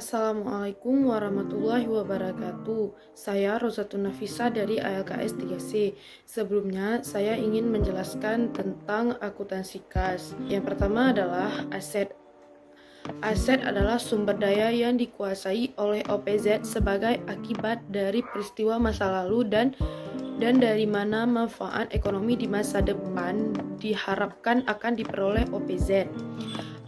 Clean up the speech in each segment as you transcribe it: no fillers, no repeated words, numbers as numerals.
Assalamualaikum warahmatullahi wabarakatuh. Saya Rozatun Nafisa dari ALKS 3C. Sebelumnya, saya ingin menjelaskan tentang akuntansi kas. Yang pertama adalah aset. Aset adalah sumber daya yang dikuasai oleh OPZ sebagai akibat dari peristiwa masa lalu dan dari mana manfaat ekonomi di masa depan diharapkan akan diperoleh OPZ.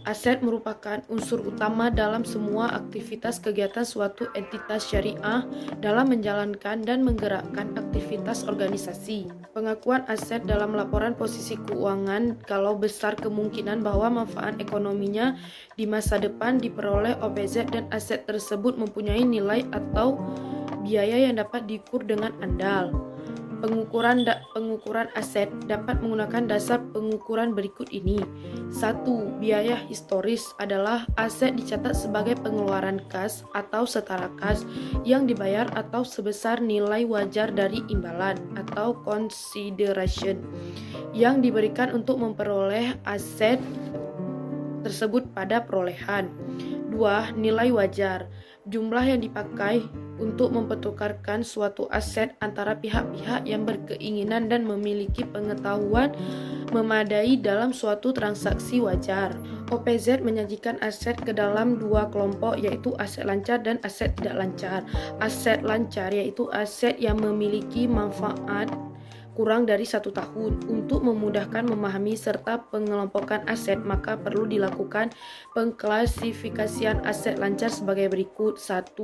Aset merupakan unsur utama dalam semua aktivitas kegiatan suatu entitas syariah dalam menjalankan dan menggerakkan aktivitas organisasi. Pengakuan aset dalam laporan posisi keuangan kalau besar kemungkinan bahwa manfaat ekonominya di masa depan diperoleh OPZ dan aset tersebut mempunyai nilai atau biaya yang dapat diukur dengan andal. Pengukuran aset dapat menggunakan dasar pengukuran berikut ini. 1. Biaya historis adalah aset dicatat sebagai pengeluaran kas atau setara kas yang dibayar atau sebesar nilai wajar dari imbalan atau consideration yang diberikan untuk memperoleh aset tersebut pada perolehan. 2. Nilai wajar, jumlah yang dipakai untuk mempertukarkan suatu aset antara pihak-pihak yang berkeinginan dan memiliki pengetahuan memadai dalam suatu transaksi wajar. OPZ menyajikan aset ke dalam dua kelompok, yaitu aset lancar dan aset tidak lancar. Aset lancar yaitu aset yang memiliki manfaat kurang dari 1 tahun. Untuk memudahkan memahami serta pengelompokan aset, maka perlu dilakukan pengklasifikasian aset lancar sebagai berikut. 1.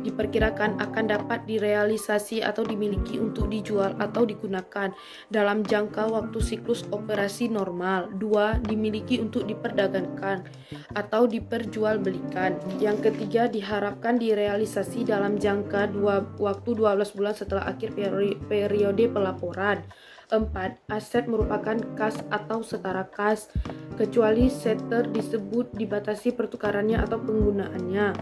Diperkirakan akan dapat direalisasi atau dimiliki untuk dijual atau digunakan dalam jangka waktu siklus operasi normal. 2. Dimiliki untuk diperdagangkan atau diperjualbelikan. Yang ketiga, diharapkan direalisasi dalam jangka waktu 12 bulan setelah akhir periode pelaporan. 4. Aset merupakan kas atau setara kas, kecuali setter disebut dibatasi pertukarannya atau penggunaannya.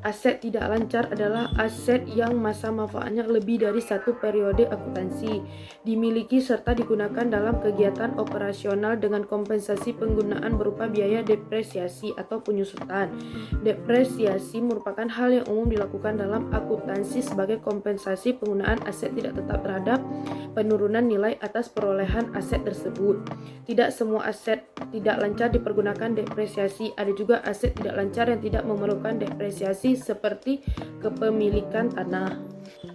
Aset tidak lancar adalah aset yang masa manfaatnya lebih dari 1 periode akuntansi, dimiliki serta digunakan dalam kegiatan operasional dengan kompensasi penggunaan berupa biaya depresiasi atau penyusutan. Depresiasi merupakan hal yang umum dilakukan dalam akuntansi sebagai kompensasi penggunaan aset tidak tetap terhadap penurunan nilai atas perolehan aset tersebut. Tidak semua aset tidak lancar dipergunakan depresiasi. Ada juga aset tidak lancar yang tidak memerlukan depresiasi seperti kepemilikan tanah.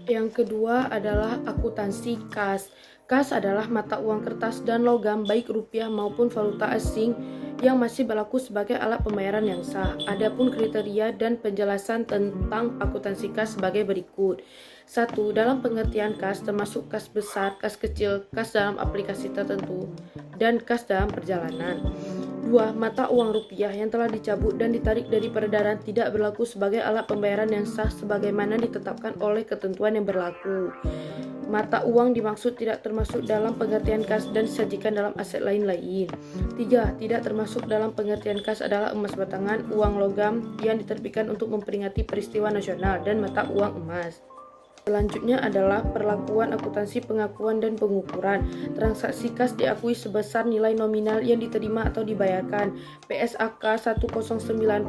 Yang kedua adalah akuntansi kas. Kas adalah mata uang kertas dan logam baik rupiah maupun valuta asing yang masih berlaku sebagai alat pembayaran yang sah. Adapun kriteria dan penjelasan tentang akuntansi kas sebagai berikut. 1. Dalam pengertian kas termasuk kas besar, kas kecil, kas dalam aplikasi tertentu, dan kas dalam perjalanan. 2. Mata uang rupiah yang telah dicabut dan ditarik dari peredaran tidak berlaku sebagai alat pembayaran yang sah sebagaimana ditetapkan oleh ketentuan yang berlaku. Mata uang dimaksud tidak termasuk dalam pengertian kas dan disajikan dalam aset lain-lain. 3. Tidak termasuk dalam pengertian kas adalah emas batangan, uang logam yang diterbitkan untuk memperingati peristiwa nasional, dan mata uang emas. Selanjutnya adalah perlakuan akuntansi pengakuan dan pengukuran. Transaksi kas diakui sebesar nilai nominal yang diterima atau dibayarkan. PSAK 109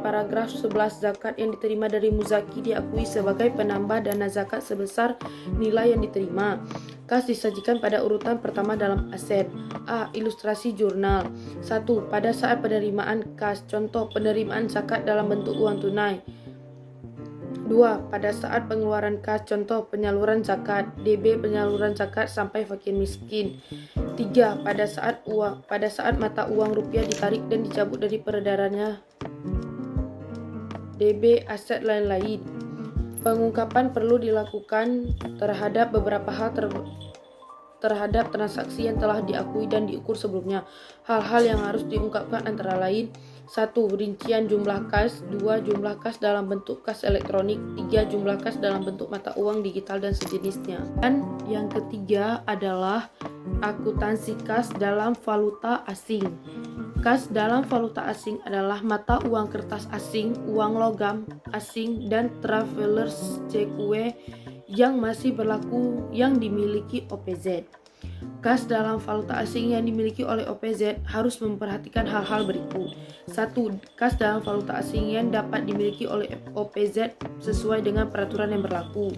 paragraf 11 zakat yang diterima dari muzaki diakui sebagai penambah dana zakat sebesar nilai yang diterima. Kas disajikan pada urutan pertama dalam aset. A. Ilustrasi jurnal. 1. Pada saat penerimaan kas, contoh penerimaan zakat dalam bentuk uang tunai. 2. Pada saat pengeluaran kas, contoh penyaluran zakat, DB penyaluran zakat sampai fakir miskin. 3. Pada saat mata uang rupiah ditarik dan dicabut dari peredarannya, DB aset lain-lain. Pengungkapan perlu dilakukan terhadap beberapa hal terhadap transaksi yang telah diakui dan diukur sebelumnya. Hal-hal yang harus diungkapkan antara lain: 1. Rincian jumlah kas. 2. Jumlah kas dalam bentuk kas elektronik. 3. Jumlah kas dalam bentuk mata uang digital dan sejenisnya. Dan yang ketiga adalah akuntansi kas dalam valuta asing. Kas dalam valuta asing adalah mata uang kertas asing, uang logam asing, dan travelers cheque yang masih berlaku yang dimiliki OPZ. Kas dalam valuta asing yang dimiliki oleh OPZ harus memperhatikan hal-hal berikut. 1. Kas dalam valuta asing yang dapat dimiliki oleh OPZ sesuai dengan peraturan yang berlaku.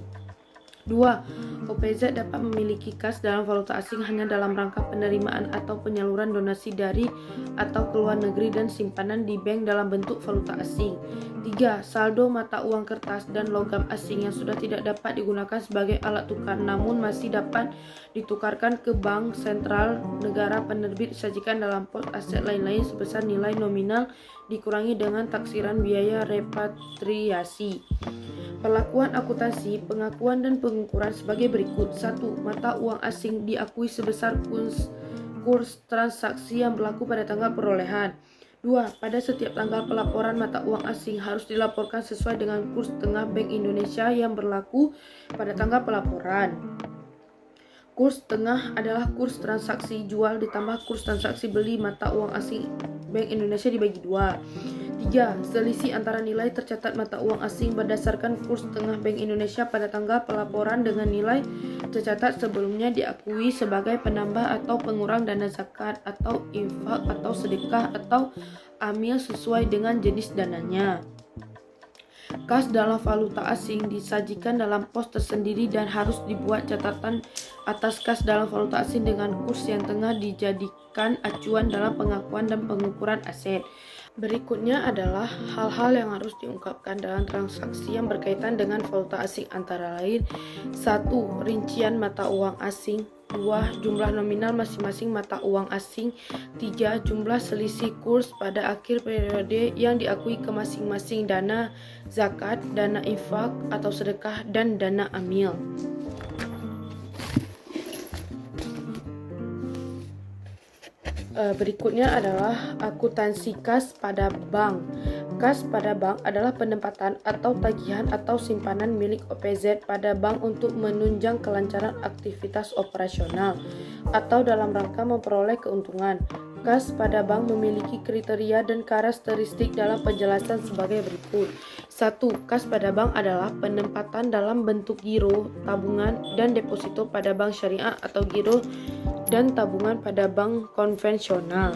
2. OPZ dapat memiliki kas dalam valuta asing hanya dalam rangka penerimaan atau penyaluran donasi dari atau ke luar negeri dan simpanan di bank dalam bentuk valuta asing. 3. Saldo mata uang kertas dan logam asing yang sudah tidak dapat digunakan sebagai alat tukar namun masih dapat ditukarkan ke bank sentral negara penerbit disajikan dalam pos aset lain-lain sebesar nilai nominal dikurangi dengan taksiran biaya repatriasi. Perlakuan akuntansi, pengakuan dan pengukuran sebagai berikut. 1. Mata uang asing diakui sebesar kurs transaksi yang berlaku pada tanggal perolehan. 2. Pada setiap tanggal pelaporan mata uang asing harus dilaporkan sesuai dengan kurs tengah Bank Indonesia yang berlaku pada tanggal pelaporan. Kurs tengah adalah kurs transaksi jual ditambah kurs transaksi beli mata uang asing Bank Indonesia dibagi 2. 3. Selisih antara nilai tercatat mata uang asing berdasarkan kurs tengah Bank Indonesia pada tanggal pelaporan dengan nilai tercatat sebelumnya diakui sebagai penambah atau pengurang dana zakat atau infak atau sedekah atau amil sesuai dengan jenis dananya. Kas dalam valuta asing disajikan dalam pos tersendiri dan harus dibuat catatan atas kas dalam valuta asing dengan kurs yang tengah dijadikan acuan dalam pengakuan dan pengukuran aset. Berikutnya adalah hal-hal yang harus diungkapkan dalam transaksi yang berkaitan dengan valuta asing antara lain 1. Rincian mata uang asing 2. Jumlah nominal masing-masing mata uang asing 3. Jumlah selisih kurs pada akhir periode yang diakui ke masing-masing dana zakat, dana infak atau sedekah, dan dana amil. Berikutnya adalah akuntansi kas pada bank. Kas pada bank adalah penempatan atau tagihan atau simpanan milik OPZ pada bank untuk menunjang kelancaran aktivitas operasional atau dalam rangka memperoleh keuntungan. Kas pada bank memiliki kriteria dan karakteristik dalam penjelasan sebagai berikut. 1. Kas pada bank adalah penempatan dalam bentuk giro, tabungan, dan deposito pada bank syariah atau giro dan tabungan pada bank konvensional.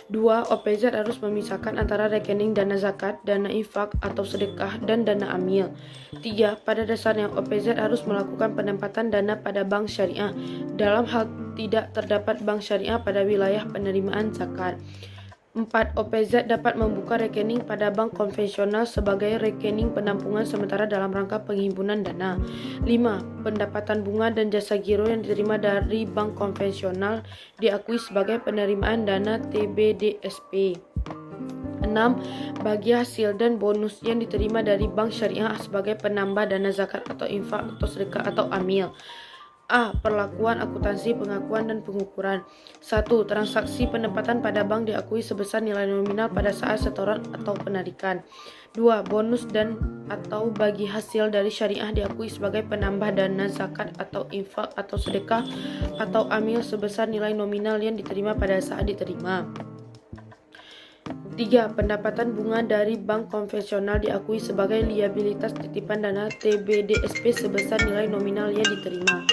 2. OPZ harus memisahkan antara rekening dana zakat, dana infak atau sedekah, dan dana amil. 3. Pada dasarnya OPZ harus melakukan penempatan dana pada bank syariah dalam hal tidak terdapat bank syariah pada wilayah penerimaan zakat. 4. OPZ dapat membuka rekening pada bank konvensional sebagai rekening penampungan sementara dalam rangka penghimpunan dana. 5. Pendapatan bunga dan jasa giro yang diterima dari bank konvensional diakui sebagai penerimaan dana TBDSP. 6. Bagi hasil dan bonus yang diterima dari bank syariah sebagai penambah dana zakat atau infak atau sedekah atau amil. A. Perlakuan akuntansi, pengakuan, dan pengukuran. 1. Transaksi penempatan pada bank diakui sebesar nilai nominal pada saat setoran atau penarikan. 2. Bonus dan atau bagi hasil dari syariah diakui sebagai penambah dana zakat atau infak atau sedekah atau amil sebesar nilai nominal yang diterima pada saat diterima. 3. Pendapatan bunga dari bank konvensional diakui sebagai liabilitas titipan dana TBDSP sebesar nilai nominal yang diterima.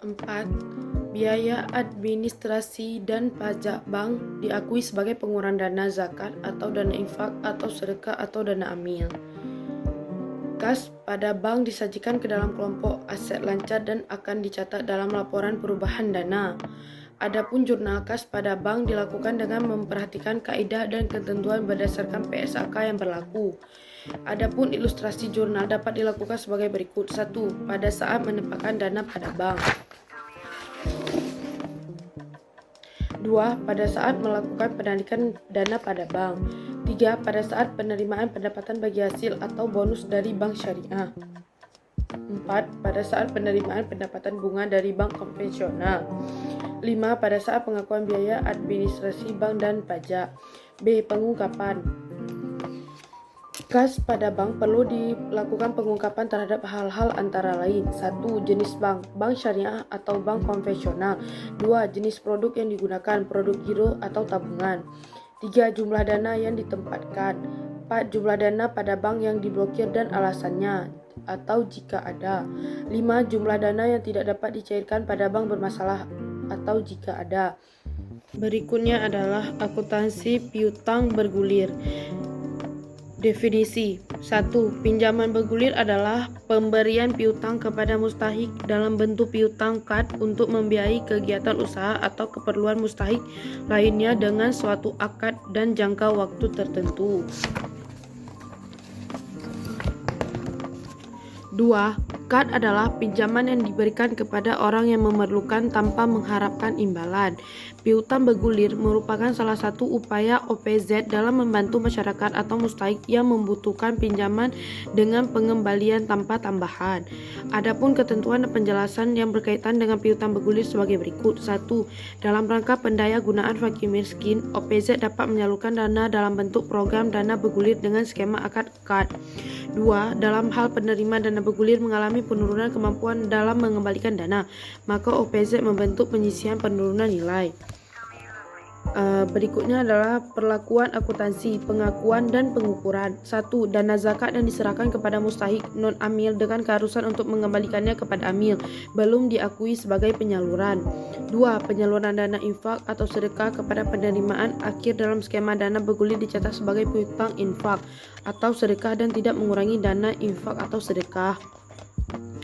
4. Biaya administrasi dan pajak bank diakui sebagai pengurangan dana zakat atau dana infak atau sedekah atau dana amil. Kas pada bank disajikan ke dalam kelompok aset lancar dan akan dicatat dalam laporan perubahan dana. Adapun jurnal kas pada bank dilakukan dengan memperhatikan kaidah dan ketentuan berdasarkan PSAK yang berlaku. Adapun ilustrasi jurnal dapat dilakukan sebagai berikut. 1. Pada saat menempatkan dana pada bank. 2. Pada saat melakukan penarikan dana pada bank. 3. Pada saat penerimaan pendapatan bagi hasil atau bonus dari bank syariah. 4. Pada saat penerimaan pendapatan bunga dari bank konvensional. 5. Pada saat pengakuan biaya administrasi bank dan pajak. B. Pengungkapan. Kas pada bank perlu dilakukan pengungkapan terhadap hal-hal antara lain. 1. Jenis bank, bank syariah atau bank konvensional. 2. Jenis produk yang digunakan, produk giro atau tabungan. 3. Jumlah dana yang ditempatkan. 4. Jumlah dana pada bank yang diblokir dan alasannya. atau jika ada. 5. Jumlah dana yang tidak dapat dicairkan pada bank bermasalah atau jika ada. Berikutnya adalah akuntansi piutang bergulir. Definisi. 1. Pinjaman bergulir adalah pemberian piutang kepada mustahik dalam bentuk piutang kad untuk membiayai kegiatan usaha atau keperluan mustahik lainnya dengan suatu akad dan jangka waktu tertentu. 2. Kad adalah pinjaman yang diberikan kepada orang yang memerlukan tanpa mengharapkan imbalan. Piutang bergulir merupakan salah satu upaya OPZ dalam membantu masyarakat atau mustahik yang membutuhkan pinjaman dengan pengembalian tanpa tambahan. Adapun ketentuan dan penjelasan yang berkaitan dengan piutang bergulir sebagai berikut. 1. Dalam rangka pendaya gunaan fakir miskin, OPZ dapat menyalurkan dana dalam bentuk program dana bergulir dengan skema akad kad. 2. Dalam hal penerima dana bergulir mengalami penurunan kemampuan dalam mengembalikan dana, maka OPZ membentuk penyisihan penurunan nilai. Berikutnya adalah perlakuan akuntansi, pengakuan dan pengukuran. 1. Dana zakat yang diserahkan kepada mustahik non-amil dengan keharusan untuk mengembalikannya kepada amil belum diakui sebagai penyaluran. 2. Penyaluran dana infak atau sedekah kepada penerimaan akhir dalam skema dana bergulir dicatat sebagai piutang infak atau sedekah dan tidak mengurangi dana infak atau sedekah.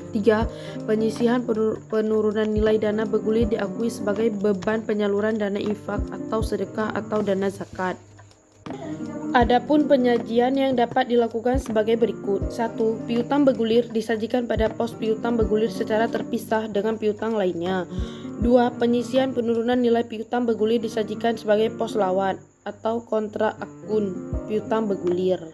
3. Penyisihan penurunan nilai dana bergulir diakui sebagai beban penyaluran dana infak atau sedekah atau dana zakat. Adapun penyajian yang dapat dilakukan sebagai berikut. 1. Piutang bergulir disajikan pada pos piutang bergulir secara terpisah dengan piutang lainnya. 2. Penyisihan penurunan nilai piutang bergulir disajikan sebagai pos lawan atau kontra akun piutang bergulir.